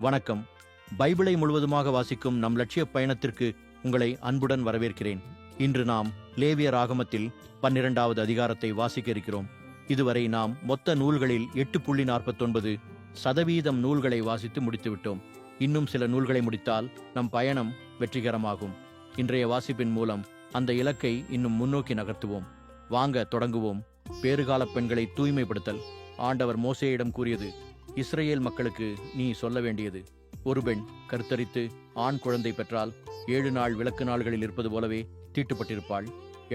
வணக்கம். பைபிளை முழுவதுமாக வாசிக்கும் நம் லட்சிய பயணத்திற்கு உங்களை அன்புடன் வரவேற்கிறேன். இன்று நாம் லேவியர் ஆகமத்தில் 12வது அதிகாரத்தை வாசிக்க இருக்கிறோம். இதுவரை நாம் மொத்த நூல்களில் 8.49% நூல்களை வாசித்து முடித்துவிட்டோம். இன்னும் சில நூல்களை முடித்தால் நம் பயணம் வெற்றிகரமாகும். இன்றைய வாசிப்பின் மூலம் அந்த இலக்கை இன்னும் முன்னோக்கி நகர்த்துவோம். வாங்க தொடங்குவோம். பேறுகால பெண்களை தூய்மைப்படுத்தல். ஆண்டவர் மோசேயிடம் கூறியது, இஸ்ரேல் மக்களுக்கு நீ சொல்ல வேண்டியது, ஒரு பெண் கருத்தரித்து ஆண் குழந்தை பெற்றால் 7 நாள் விலக்கு நாள்களில் இருப்பது போலவே தீட்டுப்பட்டிருப்பாள்.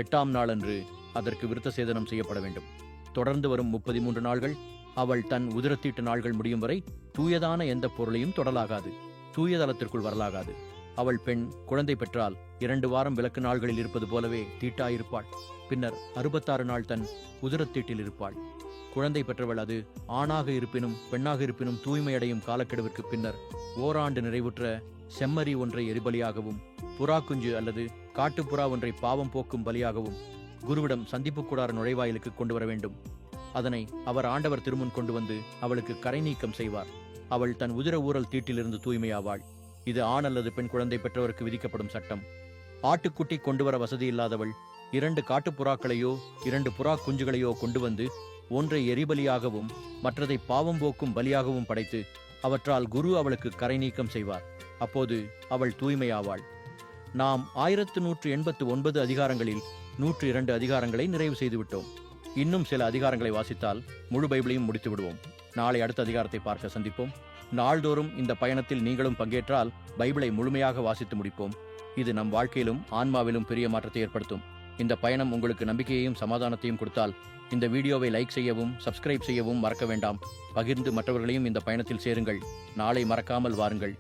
8ஆம் நாளன்று அதற்கு விருத்த சேதனம் செய்யப்பட வேண்டும். தொடர்ந்து வரும் 33 நாள்கள் அவள் தன் உதிரத்தீட்டு நாள்கள் முடியும் வரை தூயதான எந்த பொருளையும் தொடலாகாது, தூயதலத்திற்குள் வரலாகாது. அவள் பெண் குழந்தை பெற்றால் 2 வாரம் விலக்கு நாள்களில் இருப்பது போலவே தீட்டாயிருப்பாள். பின்னர் 66 நாள் தன் உதிரத்தீட்டில் இருப்பாள். குழந்தை பெற்றவள் அது ஆணாக இருப்பினும் பெண்ணாக இருப்பினும் தூய்மையடையும் காலக்கெடுவிற்கு பின்னர் ஓராண்டு நிறைவுற்ற செம்மறி ஒன்றை எரிபலியாகவும் புறா குஞ்சு அல்லது காட்டுப்புறா ஒன்றை பாவம் போக்கும் பலியாகவும் குருவிடம் சந்திப்பு கூடார நுழைவாயிலுக்கு கொண்டு வர வேண்டும். அதனை அவர் ஆண்டவர் திருமுன் கொண்டு வந்து அவளுக்கு கரை நீக்கம் செய்வார். அவள் தன் உதிர ஊரல் தீட்டிலிருந்து தூய்மையாவாள். இது ஆண் அல்லது பெண் குழந்தை பெற்றவருக்கு விதிக்கப்படும் சட்டம். ஆட்டுக்குட்டி கொண்டு வர வசதி இல்லாதவள் 2 காட்டுப்புறாக்களையோ 2 புறா குஞ்சுகளையோ கொண்டு வந்து ஒன்றை எரிபலியாகவும் மற்றதை பாவம் போக்கும் பலியாகவும் படைத்து அவற்றால் குரு அவளுக்கு கரை நீக்கம் செய்வார். அப்போது அவள் தூய்மையாவாள். நாம் 1189 அதிகாரங்களில் 102 அதிகாரங்களை நிறைவு செய்துவிட்டோம். இன்னும் சில அதிகாரங்களை வாசித்தால் முழு பைபிளையும் முடித்து விடுவோம். நாளை அடுத்த அதிகாரத்தை பார்க்க சந்திப்போம். நாள்தோறும் இந்த பயணத்தில் நீங்களும் பங்கேற்றால் பைபிளை முழுமையாக வாசித்து முடிப்போம். இது நம் வாழ்க்கையிலும் ஆன்மாவிலும் பெரிய மாற்றத்தை ஏற்படுத்தும். இந்த பயணம் உங்களுக்கு நம்பிக்கையையும் சமாதானத்தையும் கொடுத்தால் இந்த வீடியோவை லைக் செய்யவும் சப்ஸ்கிரைப் செய்யவும் மறக்க வேண்டாம். பகிர்ந்து மற்றவர்களையும் இந்த பயணத்தில் சேருங்கள். நாளை மறக்காமல் வாருங்கள்.